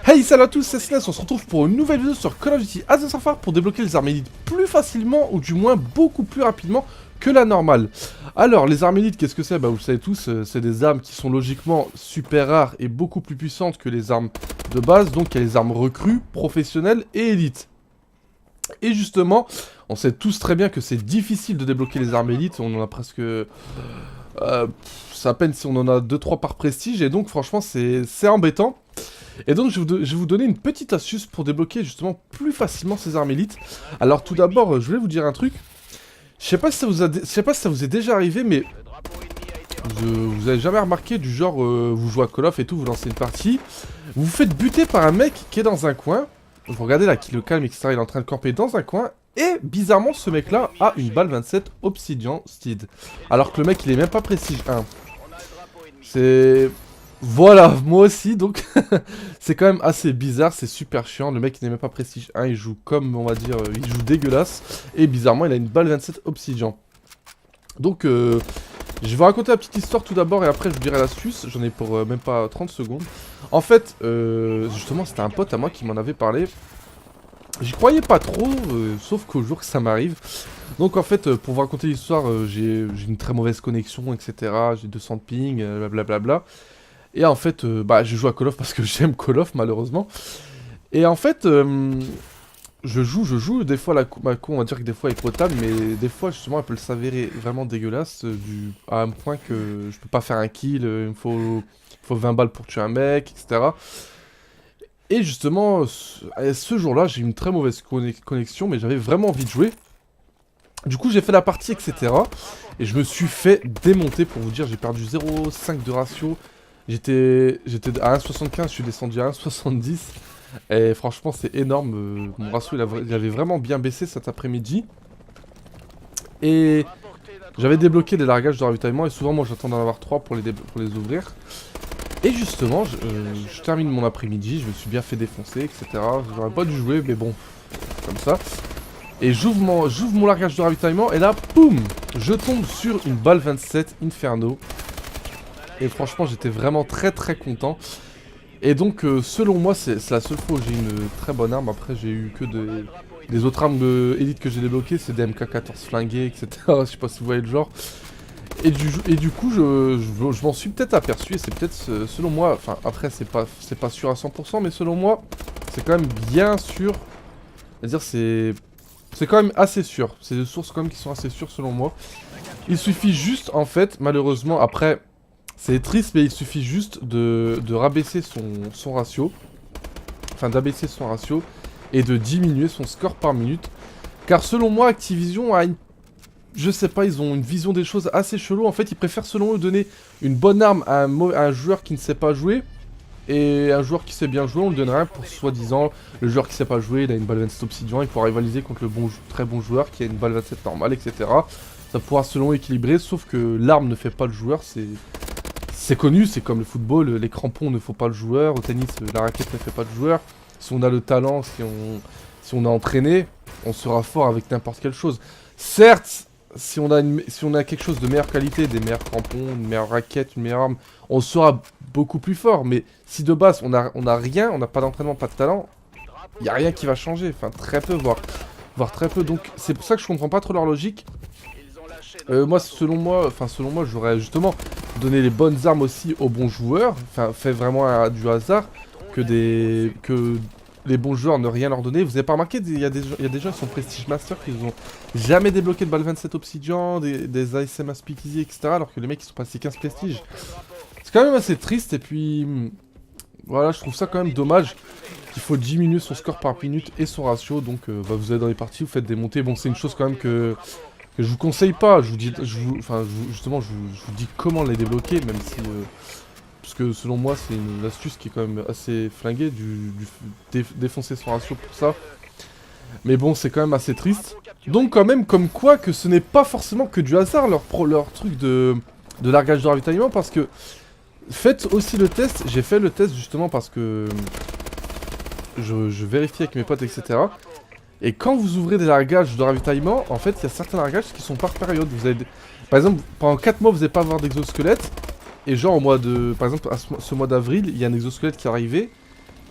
Hey, salut à tous, c'est SNES, on se retrouve pour une nouvelle vidéo sur Call of Duty Advanced Warfare pour débloquer les armes élites plus facilement, ou du moins beaucoup plus rapidement que la normale. Alors, les armes élites, qu'est-ce que c'est? Bah, vous le savez tous, c'est des armes qui sont logiquement super rares et beaucoup plus puissantes que les armes de base. Donc, il y a les armes recrues, professionnelles et élites. Et justement, on sait tous très bien que c'est difficile de débloquer les armes élites, on en a presque... c'est à peine si on en a 2-3 par prestige, et donc franchement c'est embêtant. Et donc je vais vous donner une petite astuce pour débloquer justement plus facilement ces armes élites. Alors tout d'abord, je voulais vous dire un truc. Je sais pas si ça vous est déjà arrivé, mais vous avez jamais remarqué du genre, vous jouez à Call of et tout, vous lancez une partie, vous vous faites buter par un mec qui est dans un coin. Vous regardez là, qui le calme, etc. Il est en train de camper dans un coin. Et bizarrement, ce mec-là a une balle 27 Obsidian Steed. Alors que le mec, il est même pas prestige 1. C'est... Voilà, moi aussi, donc... c'est quand même assez bizarre, c'est super chiant. Le mec, il n'est même pas prestige 1, il joue comme, on va dire, il joue dégueulasse. Et bizarrement, il a une balle 27 Obsidian. Donc, je vais vous raconter la petite histoire tout d'abord et après je vous dirai l'astuce. J'en ai pour même pas 30 secondes. En fait, justement, c'était un pote à moi qui m'en avait parlé. J'y croyais pas trop, sauf qu'au jour que ça m'arrive. Donc en fait, pour vous raconter l'histoire, j'ai une très mauvaise connexion, etc. J'ai 200 de ping, blablabla. Et en fait, bah, je joue à Call of parce que j'aime Call of, malheureusement. Et en fait, je joue, des fois ma co, on va dire que des fois elle est potable, mais des fois justement elle peut s'avérer vraiment dégueulasse, à un point que je peux pas faire un kill, il me faut 20 balles pour tuer un mec, etc. Et justement, ce jour-là, j'ai eu une très mauvaise connexion, mais j'avais vraiment envie de jouer. Du coup, j'ai fait la partie, etc. Et je me suis fait démonter, pour vous dire, j'ai perdu 0,5 de ratio. J'étais à 1,75, je suis descendu à 1,70. Et franchement, c'est énorme. Mon ratio, il avait vraiment bien baissé cet après-midi. Et j'avais débloqué des largages de ravitaillement. Et souvent, moi, j'attends d'en avoir 3 pour les ouvrir. Et justement, je termine mon après-midi, je me suis bien fait défoncer, etc. J'aurais pas dû jouer, mais bon, comme ça. Et j'ouvre mon largage de ravitaillement, et là, boum, je tombe sur une balle 27 Inferno. Et franchement, j'étais vraiment très très content. Et donc, selon moi, c'est la seule fois où j'ai une très bonne arme. Après, j'ai eu que des autres armes élite que j'ai débloquées, c'est des MK14 flingués, etc. Je sais pas si vous voyez le genre. Et du coup, je m'en suis peut-être aperçu, et c'est peut-être, selon moi, enfin, après, c'est pas sûr à 100%, mais selon moi, c'est quand même bien sûr. C'est-à-dire, c'est quand même assez sûr. C'est des sources quand même qui sont assez sûres, selon moi. Il suffit juste, en fait, malheureusement, après, c'est triste, mais il suffit juste de rabaisser son ratio. Enfin, d'abaisser son ratio, et de diminuer son score par minute. Car selon moi, Activision a une... Je sais pas, ils ont une vision des choses assez chelou. En fait, ils préfèrent selon eux donner une bonne arme à un joueur qui ne sait pas jouer. Et un joueur qui sait bien jouer, on le donnera pour soi-disant le joueur qui sait pas jouer, il a une balle 27 Obsidian, il pourra rivaliser contre le très bon joueur qui a une balle 27 normale, etc. Ça pourra selon eux équilibrer, sauf que l'arme ne fait pas le joueur, c'est connu, c'est comme le football, les crampons ne font pas le joueur, au tennis la raquette ne fait pas le joueur. Si on a le talent, si on a entraîné, on sera fort avec n'importe quelle chose. Certes, si on a quelque chose de meilleure qualité, des meilleurs crampons, une meilleure raquette, une meilleure arme, on sera beaucoup plus fort. Mais si de base on a rien, on n'a pas d'entraînement, pas de talent, il n'y a rien qui va changer. Enfin, très peu, voire très peu. Donc c'est pour ça que je comprends pas trop leur logique. Moi, selon moi, j'aurais justement donné les bonnes armes aussi aux bons joueurs. Enfin, fait vraiment du hasard que les bons joueurs ne rien leur donner. Vous avez pas remarqué, il y a des gens qui sont Prestige Master qui ont jamais débloqué de balle 27 Obsidian, des ASM à Speakeasy, etc. Alors que les mecs ils sont passés 15 Prestige. C'est quand même assez triste, et puis... Voilà, je trouve ça quand même dommage qu'il faut diminuer son score par minute et son ratio. Donc bah, vous allez dans les parties, vous faites des montées. Bon, c'est une chose quand même que je vous conseille pas. Je vous dis, justement, je vous dis comment les débloquer, même si... parce que selon moi, c'est une astuce qui est quand même assez flinguée, défoncer son ratio pour ça. Mais bon, c'est quand même assez triste. Donc quand même, comme quoi, que ce n'est pas forcément que du hasard, leur truc de largage de ravitaillement, parce que... Faites aussi le test, j'ai fait le test justement parce que... Je vérifie avec mes potes, etc. Et quand vous ouvrez des largages de ravitaillement, en fait, il y a certains largages qui sont par période. Vous avez par exemple, pendant 4 mois, vous n'allez pas avoir d'exosquelette. Et genre, au mois de... Par exemple, ce mois d'avril, il y a un exosquelette qui est arrivé.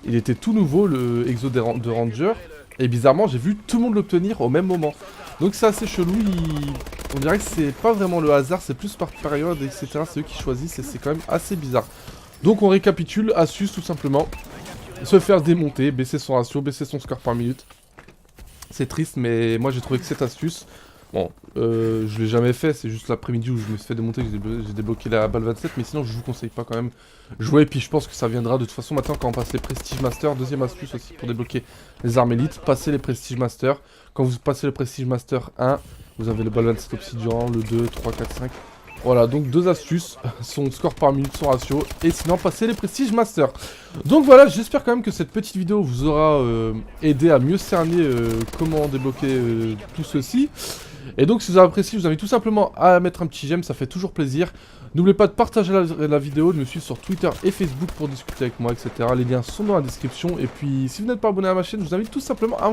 Il était tout nouveau, le Exo de Ranger. Et bizarrement, j'ai vu tout le monde l'obtenir au même moment. Donc c'est assez chelou, on dirait que c'est pas vraiment le hasard, c'est plus par période, etc. C'est eux qui choisissent et c'est quand même assez bizarre. Donc on récapitule, astuce tout simplement. Se faire démonter, baisser son ratio, baisser son score par minute. C'est triste, mais moi j'ai trouvé que cette astuce... Bon, je l'ai jamais fait, c'est juste l'après-midi où je me suis fait démonter que j'ai débloqué la balle 27, mais sinon je vous conseille pas quand même jouer, et puis je pense que ça viendra de toute façon maintenant quand on passe les Prestige Master. Deuxième astuce aussi pour débloquer les armes élites, passer les Prestige Master. Quand vous passez le Prestige Master 1, vous avez le balle 27 Obsidian, le 2, 3, 4, 5... Voilà, donc deux astuces, son score par minute, son ratio, et sinon passer les Prestige Master. Donc voilà, j'espère quand même que cette petite vidéo vous aura aidé à mieux cerner comment débloquer tout ceci. Et donc si vous avez apprécié, je vous invite tout simplement à mettre un petit j'aime, ça fait toujours plaisir. N'oubliez pas de partager la vidéo, de me suivre sur Twitter et Facebook pour discuter avec moi, etc. Les liens sont dans la description. Et puis si vous n'êtes pas abonné à ma chaîne, je vous invite tout simplement à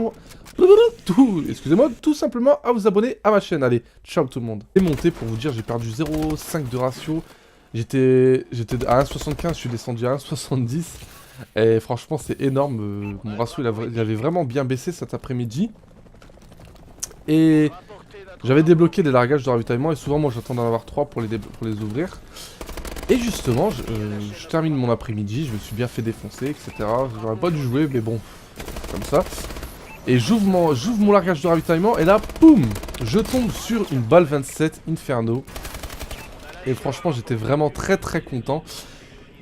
tout simplement à vous abonner à ma chaîne. Allez, ciao tout le monde. Démonté pour vous dire, j'ai perdu 0,5 de ratio. J'étais à 1,75, je suis descendu à 1,70. Et franchement c'est énorme, mon ratio il avait vraiment bien baissé cet après-midi. Et... j'avais débloqué des largages de ravitaillement et souvent moi j'attends d'en avoir 3 pour les ouvrir. Et justement, je termine mon après-midi, je me suis bien fait défoncer, etc. J'aurais pas dû jouer, mais bon, comme ça. Et j'ouvre mon largage de ravitaillement et là, boum, je tombe sur une balle 27 Inferno. Et franchement, j'étais vraiment très content.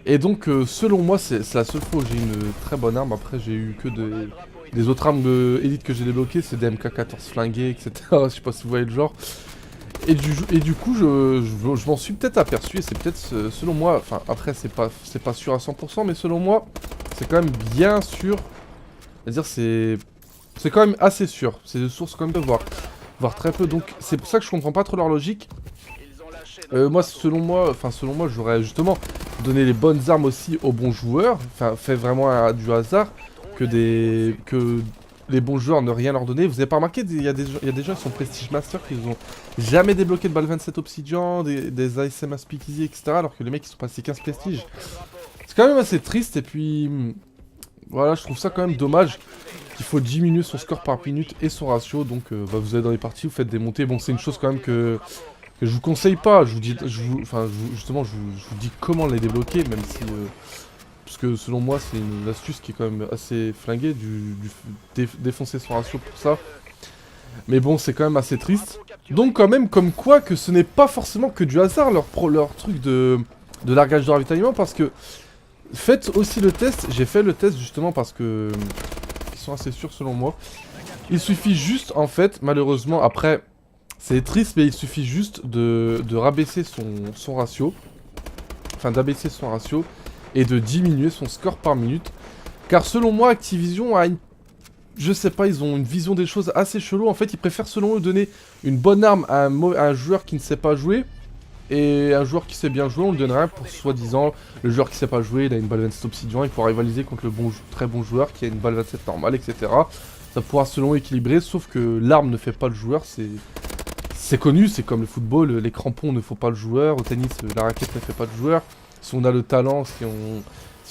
Et donc, selon moi, c'est la seule fois où j'ai une très bonne arme. Après, j'ai eu que des autres armes élites que j'ai débloquées, c'est des MK14 flingués, etc. Je sais pas si vous voyez le genre. Et du coup, je m'en suis peut-être aperçu, et c'est peut-être, selon moi, enfin, après, c'est pas sûr à 100%, mais selon moi, c'est quand même bien sûr. C'est-à-dire, c'est quand même assez sûr. C'est de source quand même de voir très peu. Donc, c'est pour ça que je comprends pas trop leur logique. Moi, selon moi, j'aurais justement donné les bonnes armes aussi aux bons joueurs. Enfin, fait vraiment du hasard. Que les bons joueurs ne rien leur donner. Vous avez pas remarqué, il y a des gens qui sont Prestige Master qui ont jamais débloqué de balle 27 Obsidian, des ASM à Speakeasy, etc. Alors que les mecs ils sont passés 15 Prestige. C'est quand même assez triste et puis... voilà, je trouve ça quand même dommage qu'il faut diminuer son score par minute et son ratio. Donc vous allez dans les parties, vous faites démonter. Bon, c'est une chose quand même que je vous conseille pas. Je vous dis, justement, je vous dis comment les débloquer, même si... parce que selon moi c'est une astuce qui est quand même assez flinguée, défoncer son ratio pour ça. Mais bon, c'est quand même assez triste. Donc quand même, comme quoi que ce n'est pas forcément que du hasard leur truc de largage de ravitaillement, parce que faites aussi le test. J'ai fait le test justement parce que ils sont assez sûrs selon moi. Il suffit juste en fait, malheureusement, après c'est triste, mais il suffit juste de rabaisser son ratio. Enfin d'abaisser son ratio et de diminuer son score par minute. Car selon moi, Activision a une... je sais pas, ils ont une vision des choses assez chelou. En fait, ils préfèrent selon eux donner une bonne arme à un joueur qui ne sait pas jouer. Et un joueur qui sait bien jouer, on le donnera pour soi-disant le joueur qui sait pas jouer, il a une balle 27 Obsidian, il pourra rivaliser contre le très bon joueur qui a une balle 27 normale, etc. Ça pourra selon eux équilibrer, sauf que l'arme ne fait pas le joueur, c'est connu, c'est comme le football, les crampons ne font pas le joueur, au tennis la raquette ne fait pas le joueur. Si on a le talent, si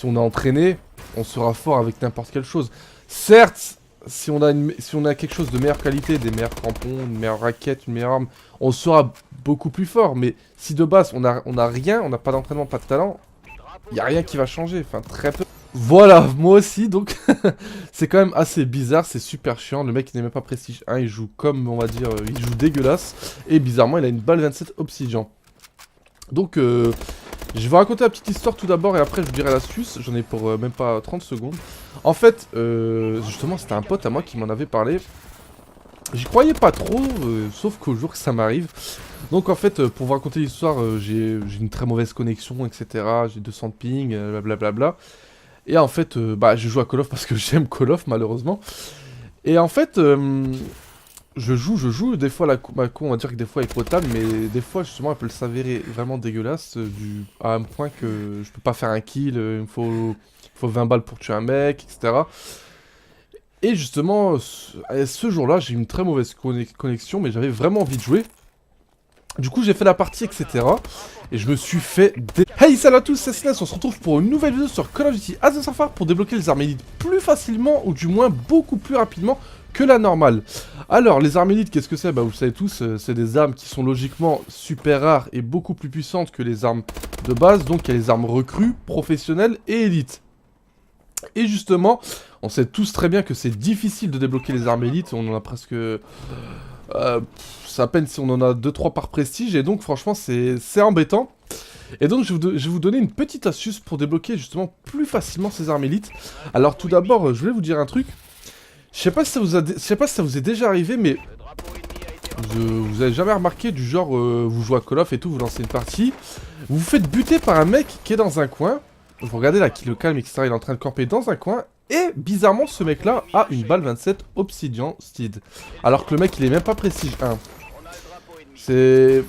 on a entraîné, on sera fort avec n'importe quelle chose. Certes, si on a quelque chose de meilleure qualité, des meilleurs crampons, une meilleure raquette, une meilleure arme, on sera beaucoup plus fort. Mais si de base on a rien, on n'a pas d'entraînement, pas de talent, il n'y a rien qui va changer, enfin très peu. Voilà, moi aussi, donc c'est quand même assez bizarre, c'est super chiant. Le mec il n'est même pas Prestige 1, il joue comme on va dire, il joue dégueulasse. Et bizarrement il a une balle 27 Obsidian. Donc je vais raconter la petite histoire tout d'abord et après je vous dirai l'astuce, j'en ai pour même pas 30 secondes. En fait, justement c'était un pote à moi qui m'en avait parlé. J'y croyais pas trop, sauf qu'au jour que ça m'arrive. Donc en fait, pour vous raconter l'histoire, j'ai une très mauvaise connexion, etc. J'ai 200 de ping, blablabla. Et en fait, je joue à Call of parce que j'aime Call of malheureusement. Et en fait... je joue, des fois ma co on va dire que des fois elle est potable, mais des fois justement elle peut s'avérer vraiment dégueulasse à un point que je peux pas faire un kill, il me faut 20 balles pour tuer un mec, etc. Et justement, ce jour-là, j'ai eu une très mauvaise connexion, mais j'avais vraiment envie de jouer. Du coup, j'ai fait la partie, etc. Et je me suis fait... Hey, salut à tous, c'est SNES, on se retrouve pour une nouvelle vidéo sur Call of Duty Advanced Warfare pour débloquer les armes élites plus facilement, ou du moins beaucoup plus rapidement que la normale. Alors, les armes élites, qu'est-ce que c'est? Bah, vous le savez tous, c'est des armes qui sont logiquement super rares et beaucoup plus puissantes que les armes de base. Donc, il y a les armes recrues, professionnelles et élites. Et justement, on sait tous très bien que c'est difficile de débloquer les armes élites, on en a presque... c'est à peine si on en a 2-3 par prestige, et donc franchement c'est embêtant. Et donc je vais vous donner une petite astuce pour débloquer justement plus facilement ces armes élites. Alors tout d'abord, je voulais vous dire un truc. Je sais pas si ça vous est déjà arrivé, mais vous avez jamais remarqué du genre, vous jouez à Call of et tout, vous lancez une partie, vous vous faites buter par un mec qui est dans un coin, vous regardez là, qui le calme, etc., il est en train de camper dans un coin, et bizarrement ce mec là a une balle 27 Obsidian Steed, alors que le mec il est même pas prestige 1. C'est...